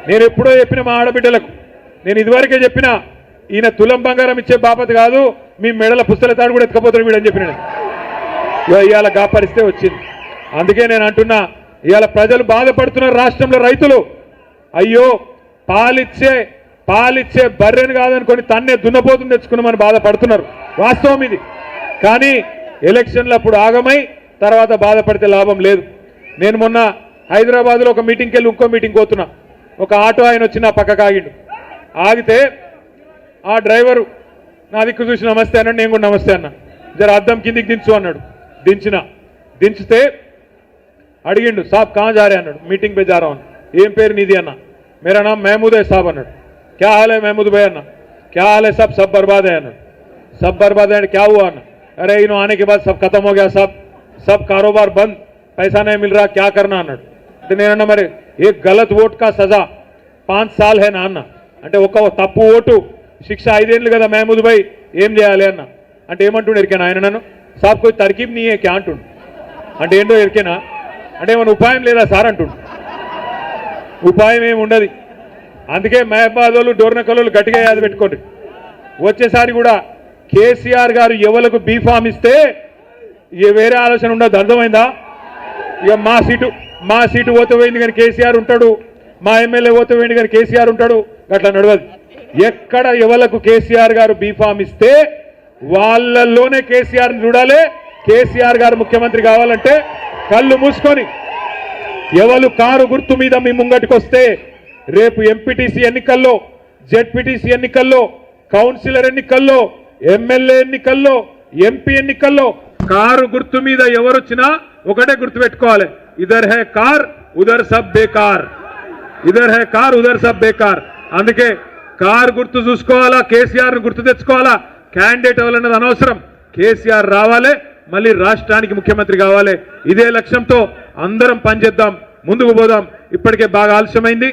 నేను ఎప్పుడో చెప్పిన మా ఆడబిడ్డలకు, నేను ఇదివరకే చెప్పిన, ఈయన తులం బంగారం ఇచ్చే బాపతి కాదు, మీ మెడల పుస్తల తాడు కూడా ఎత్తుకపోతాడు వీడని చెప్పిన. ఇవాళ గాపరిస్తే వచ్చింది. అందుకే నేను అంటున్నా, ఇవాళ ప్రజలు బాధపడుతున్నారు. రాష్ట్రంలో రైతులు అయ్యో పాలిచ్చే బర్రెను కాదనుకొని తన్నే దున్నపోతుని తెచ్చుకున్నామని బాధపడుతున్నారు. వాస్తవం ఇది. కానీ ఎలక్షన్లు అప్పుడు ఆగమై తర్వాత బాధపడితే లాభం లేదు. నేను మొన్న హైదరాబాద్లో ఒక మీటింగ్కి వెళ్ళి ఇంకో మీటింగ్ పోతున్నా. ఒక ఆటో ఆయన వచ్చి నా పక్కకు ఆగిండు. ఆగితే ఆ డ్రైవరు నా దిక్కు చూసి నమస్తే అన్నాడు. నేను కూడా నమస్తే అన్నా. జర అద్దం కిందికి దించు అన్నాడు. దించితే అడిగిండు, సాబ్ కहाँ जा रहे అన్నాడు. మీటింగ్ पे जा रहा हूं. ఏం పేరు నీది అన్న. मेरा नाम महमूद है साहब అన్నాడు. क्या हाल है महमूद भाई అన్న. क्या हाल है सब बर्बाद है అన్నాడు. सब बर्बाद है क्या हुआ అన్న. अरे इन आने के बाद सब खत्म हो गया साहब, सब कारोबार बंद, पैसा नहीं मिल रहा, क्या करना అన్నాడు. అంటే నేనన్నా మరి ఏ గలత్ ఓట్ కా సజా 5 साल है నా అన్న. అంటే ఒక తప్పు ఓటు శిక్ష 5 ఏళ్ళు కదా మహమూద్ భాయ్, ఏం చేయాలి అన్న. అంటే ఏమంటుండే ఎరికేనా ఆయన నన్ను, సాబ్ కోई तरकीब नहीं है क्या అంటుండు. అంటే ఏంటో ఎరికేనా, అంటే ఏమైనా ఉపాయం లేదా సార్ అంటుండు. ఉపాయం ఏమి ఉండదు. అందుకే మహబాదోళ్ళు డోర్నకల్లోళ్ళు గట్టిగా యాద పెట్టుకోండి. వచ్చేసారి కూడా కేసీఆర్ గారు ఎవరికి బీఫామ్ ఇస్తే ఇక వేరే ఆలోచన ఉండదు. అర్థమైందా? ఇక మా సీటు ఓటు పోయింది కానీ కేసీఆర్ ఉంటాడు, మా ఎమ్మెల్యే ఓటు పోయింది కానీ కేసీఆర్ ఉంటాడు, అట్లా నడవదు. ఎక్కడ ఎవరికి కేసీఆర్ గారు బీఫామ్ ఇస్తే వాళ్ళల్లోనే కేసీఆర్ని చూడాలి. కేసీఆర్ గారు ముఖ్యమంత్రి కావాలంటే కళ్ళు మూసుకొని ఎవరు కారు గుర్తు మీద మీ ముంగటికి వస్తే రేపు ఎంపీటీసీ ఎన్నికల్లో, జెడ్పీటీసీ ఎన్నికల్లో, కౌన్సిలర్ ఎన్నికల్లో, ఎమ్మెల్యే ఎన్నికల్లో, ఎంపీ ఎన్నికల్లో కారు గుర్తు మీద ఎవరొచ్చినా ఒకటే గుర్తు పెట్టుకోవాలి, ఇదర్ హై కార్ ఉదర్ సబ్ బేకార్, ఇదర్ హై కార్ ఉదర్ సబ్ బేకార్. అందుకే కారు గుర్తు చూసుకోవాలా, కేసీఆర్ గుర్తు తెచ్చుకోవాలా. క్యాండిడేట్ ఎవరన్నది అనవసరం, కేసీఆర్ రావాలి, మళ్ళీ రాష్ట్రానికి ముఖ్యమంత్రి కావాలి. ఇదే లక్ష్యంతో అందరం పనిచేద్దాం, ముందుకు పోదాం. ఇప్పటికే బాగా ఆలస్యమైంది.